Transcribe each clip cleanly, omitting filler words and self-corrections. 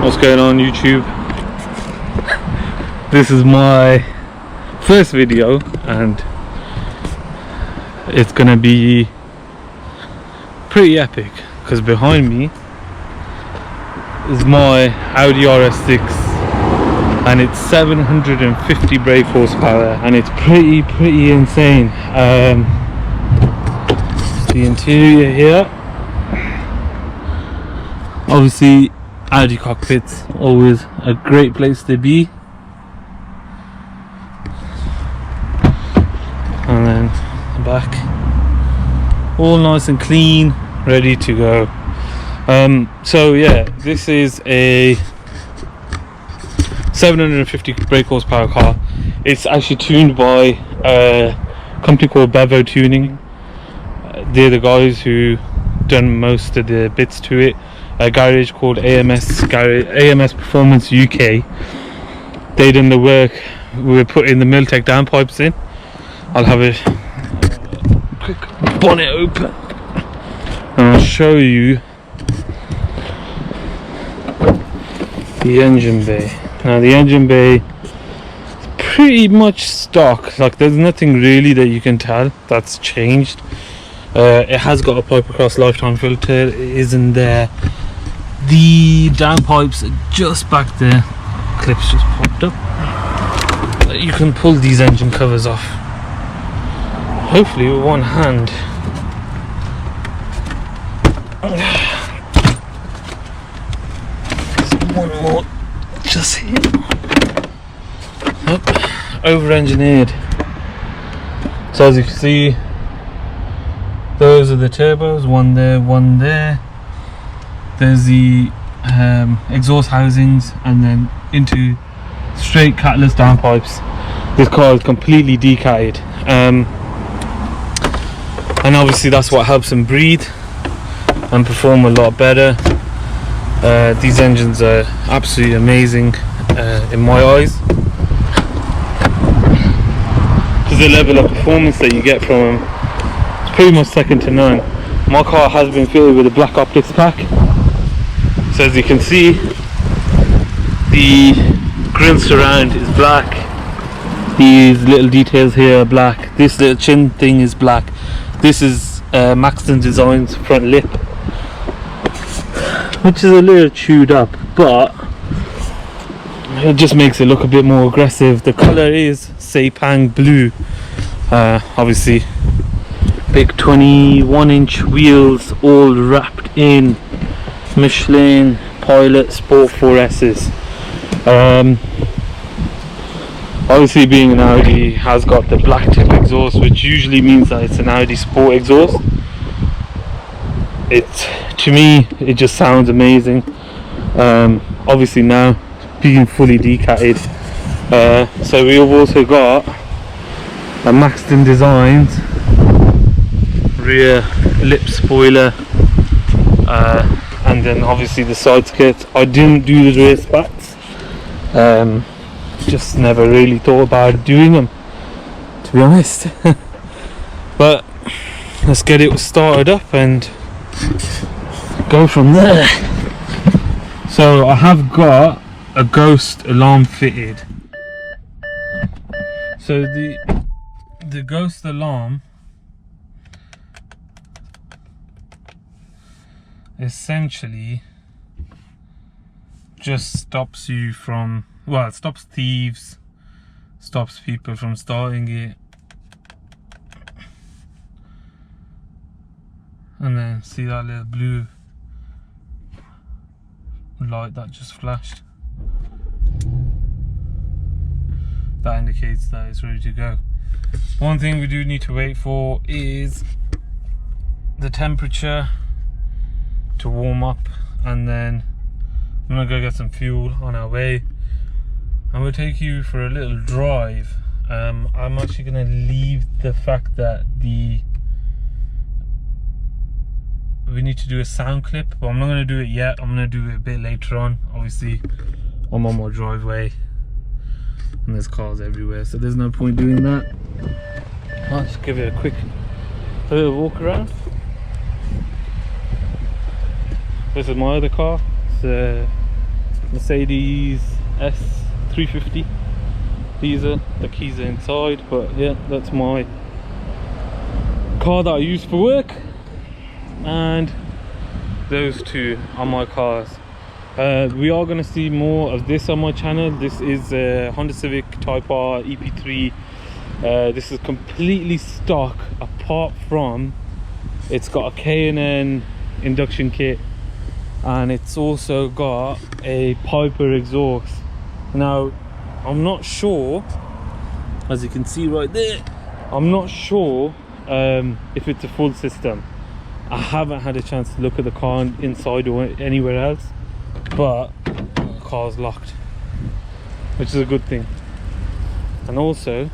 What's going on YouTube? This is my first video and it's gonna be pretty epic because behind me is my Audi RS6 and it's 750 brake horsepower and it's pretty insane. The interior here, obviously Audi cockpits, always a great place to be. And then the back, all nice and clean, ready to go. So yeah, this is a 750 brake horsepower car. It's actually tuned by a company called Bevo Tuning. They're the guys who done most of the bits to it. A garage called AMS Performance UK. They done the work. We were putting the Miltech downpipes in. I'll have a quick bonnet open and I'll show you the engine bay. Now the engine bay is pretty much stock, like there's nothing really that you can tell that's changed. It has got a pipe across lifetime filter, it isn't there. The downpipes are just back there, clips just popped up. You can pull these engine covers off, hopefully with one hand. There's one more just here. Nope, over-engineered. So as you can see, those are the turbos, one there, one there. There's the exhaust housings and then into straight catless downpipes. This car is completely decatted. And obviously that's what helps them breathe and perform a lot better. These engines are absolutely amazing in my eyes, because the level of performance that you get from them is pretty much second to none. My car has been fitted with a black optics pack, so as you can see the grille surround is black, these little details here are black, this little chin thing is black. This is Maxton Design's front lip, which is a little chewed up, but it just makes it look a bit more aggressive. The colour is Sepang blue. Obviously big 21-inch wheels, all wrapped in Michelin Pilot Sport 4S's. Obviously being an Audi, has got the black tip exhaust, which usually means that it's an Audi Sport exhaust. To me it just sounds amazing. Obviously now being fully decatted, so we've also got a Maxton Designs rear lip spoiler, and then obviously the side skirts. I didn't do the rear spats, just never really thought about doing them, to be honest. But let's get it started up and go from there. So I have got a ghost alarm fitted. So the ghost alarm essentially just stops you from, well, it stops thieves, stops people from starting it. And then see that little blue light that just flashed? That indicates that it's ready to go. One thing we do need to wait for is the temperature to warm up, and then I'm gonna go get some fuel on our way and we'll take you for a little drive. I'm actually gonna leave the fact that we need to do a sound clip, but I'm not gonna do it yet. I'm gonna do it a bit later on. Obviously I'm on my driveway and there's cars everywhere, so there's no point doing that. I'll just give it a quick little walk around. This is my other car. It's Mercedes S350. The keys are inside, but yeah, that's my car that I use for work, and those two are my cars. We are going to see more of this on my channel. This is a Honda Civic Type R EP3. This is completely stock, apart from it's got a K&N induction kit, and it's also got a Piper exhaust. Now I'm not sure, as you can see right there, I'm not sure if it's a full system. I haven't had a chance to look at the car inside or anywhere else, but the car's locked, which is a good thing. And also,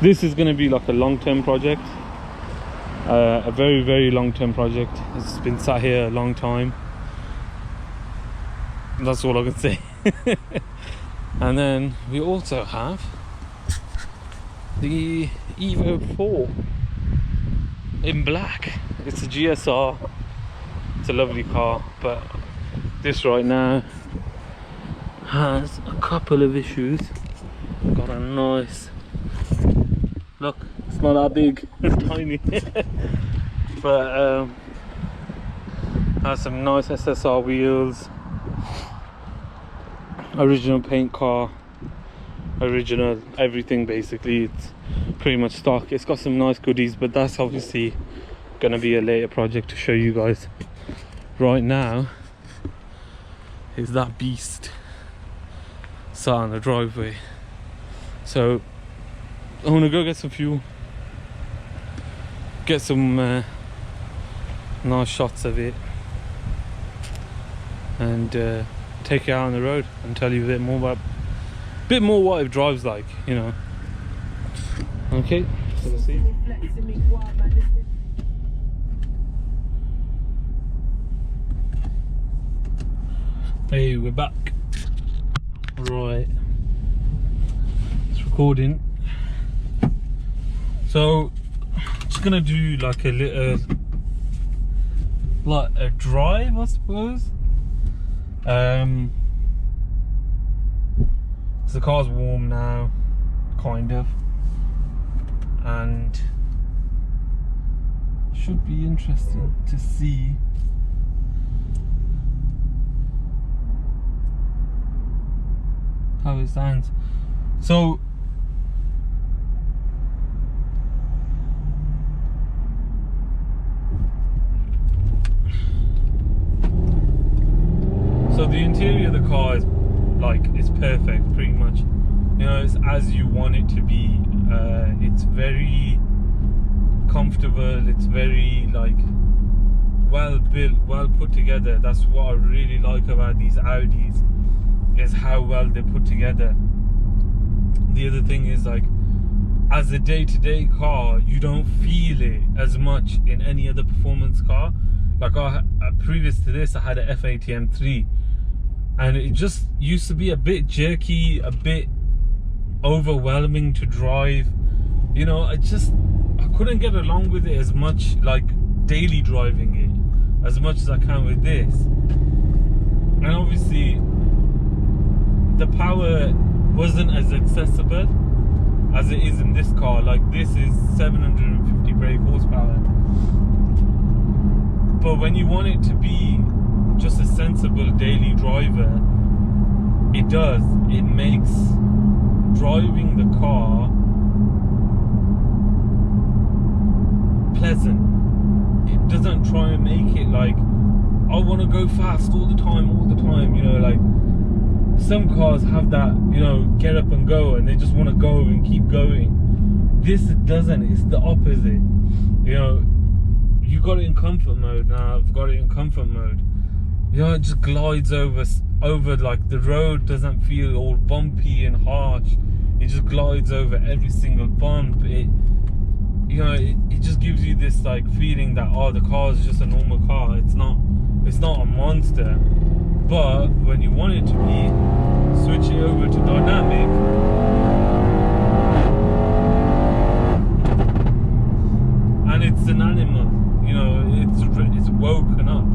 this is going to be like a long-term project, a very, very long-term project. It's been sat here a long time. That's all I can say. And then we also have the Evo 4 in black. It's a GSR. It's a lovely car, but this right now has a couple of issues. Got a nice look. It's not that big. It's tiny. But has some nice SSR wheels. Original paint car, original everything basically. It's pretty much stock. It's got some nice goodies, but that's obviously gonna be a later project to show you guys. Right now is that beast sat on the driveway, so I'm gonna go get some fuel, get some nice shots of it, and take it out on the road and tell you a bit more what it drives like, you know. Okay, so let's see. Hey, we're back. Right, it's recording. So just gonna do like a little, like a drive, I suppose. The car's warm now, kind of, and should be interesting to see how it stands. So the interior of the car is like, it's perfect pretty much, you know. It's as you want it to be. It's very comfortable, it's very like well built, well put together. That's what I really like about these Audis, is how well they're put together. The other thing is, like, as a day-to-day car, you don't feel it as much in any other performance car. Like, previous to this, I had a F80 M3, and it just used to be a bit jerky, a bit overwhelming to drive, you know. I couldn't get along with it as much, like daily driving it, as much as I can with this. And obviously the power wasn't as accessible as it is in this car. Like, this is 750 brake horsepower, but when you want it to be just a sensible daily driver, it makes driving the car pleasant. It doesn't try and make it like, I want to go fast all the time, you know. Like, some cars have that, you know, get up and go, and they just want to go and keep going. This doesn't. It's the opposite, you know. You got it in comfort mode. Now I've got it in comfort mode. You know, it just glides over, like, the road doesn't feel all bumpy and harsh. It just glides over every single bump. It, you know, it just gives you this like feeling that, oh, the car is just a normal car. It's not a monster. But when you want it to be, switch it over to dynamic, and it's an animal, you know. It's woken up.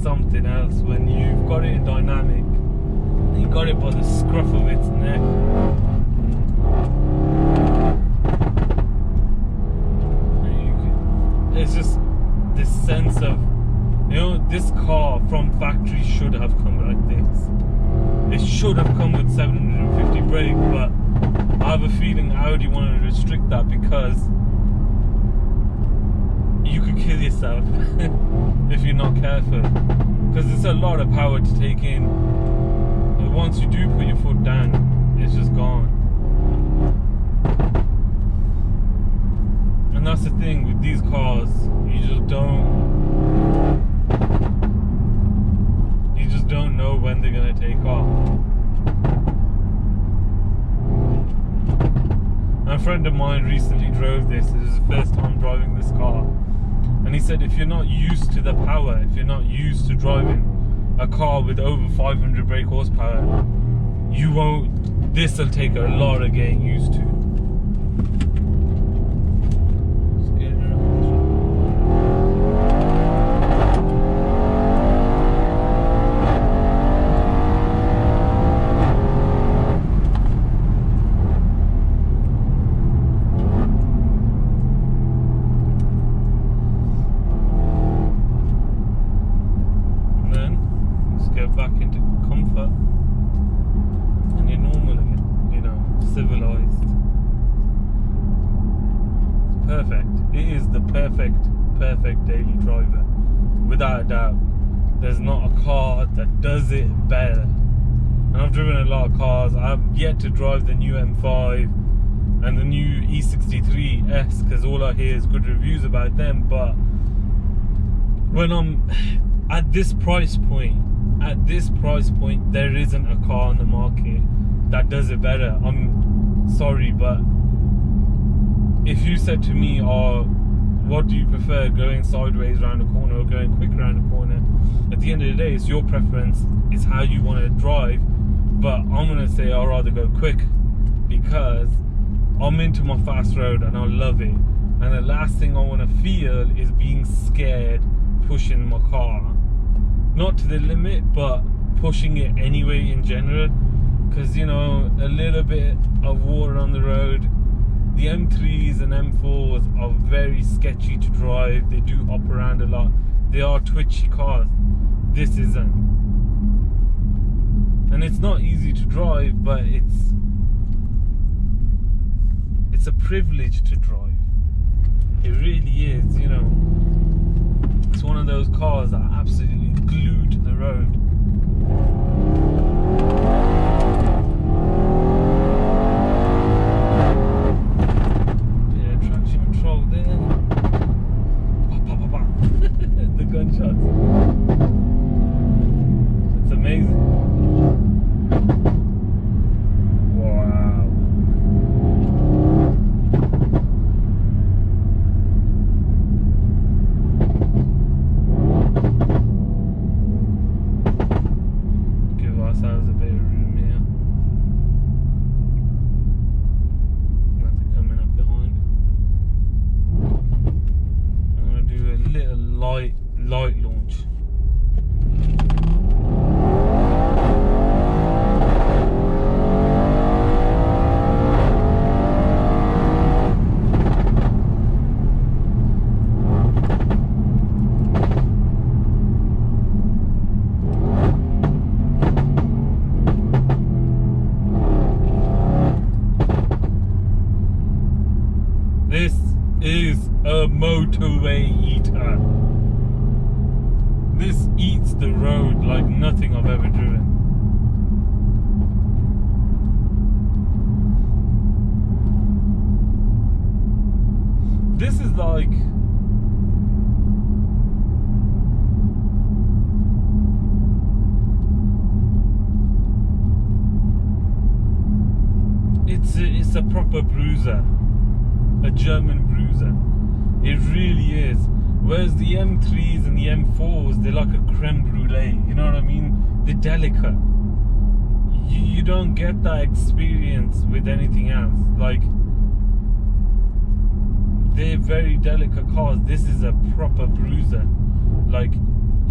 something else when you've got it in dynamic. You got it by the scruff of its neck. It's just this sense of, you know, this car from factory should have come like this. It should have come with 750 brake, but I have a feeling Audi wanted to restrict that because you could kill yourself if you're not careful. Because it's a lot of power to take in. But once you do put your foot down, it's just gone. And that's the thing with these cars, you just don't know when they're gonna take off. A friend of mine recently drove this. It was his first time driving this car, and he said if you're not used to the power, if you're not used to driving a car with over 500 brake horsepower, you won't. This will take a lot of getting used to. Back into comfort and you're normal again, you know, civilized. It's perfect. It is the perfect daily driver, without a doubt. There's not a car that does it better. And I've driven a lot of cars. I've yet to drive the new M5 and the new E63S because all I hear is good reviews about them. But when I'm at this price point, there isn't a car on the market that does it better. I'm sorry, but if you said to me, oh, what do you prefer, going sideways around a corner or going quick around a corner? At the end of the day, it's your preference, it's how you want to drive. But I'm going to say I'd rather go quick because I'm into my fast road and I love it. And the last thing I want to feel is being scared pushing my car. Not to the limit, but pushing it anyway in general. Because, you know, a little bit of water on the road. The M3s and M4s are very sketchy to drive. They do hop around a lot. They are twitchy cars. This isn't. And it's not easy to drive, but it's a privilege to drive. It really is, you know. It's one of those cars that are absolutely glued to the road. Yeah, traction control there. Pop, pop, pop, pop. The gunshots. It's amazing. Wow. Light launch. This is a motorway eater. This eats the road like nothing I've ever driven. This is like... It's a proper bruiser. A German bruiser. It really is. Whereas the M3s and the M4s, they're like a creme brulee, you know what I mean? They're delicate. You don't get that experience with anything else. Like, they're very delicate cars. This is a proper bruiser. Like,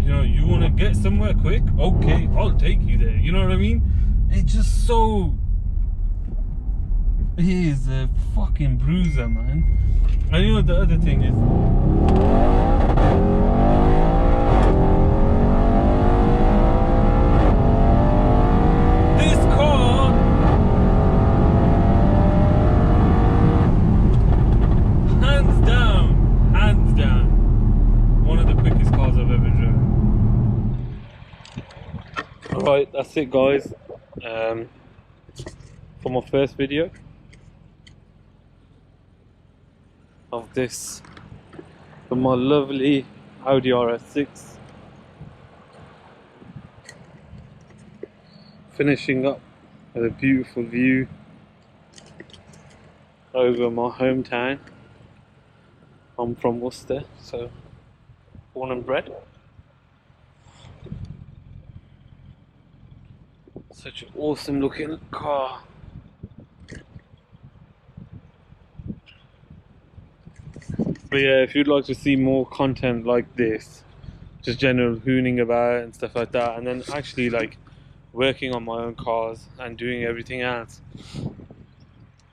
you know, you want to get somewhere quick, okay, I'll take you there, you know what I mean? It's just so, he is a fucking bruiser, man. And you know the other thing is, this car, hands down, one of the quickest cars I've ever driven. Alright, that's it guys, for my first video of this, for my lovely Audi RS6. Finishing up with a beautiful view over my hometown. I'm from Worcester, so born and bred. Such an awesome looking car. But yeah, if you'd like to see more content like this, just general hooning about and stuff like that, and then actually like working on my own cars and doing everything else,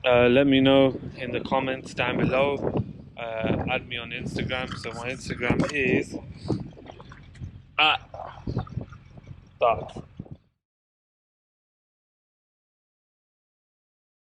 let me know in the comments down below. Add me on Instagram. So my Instagram is @that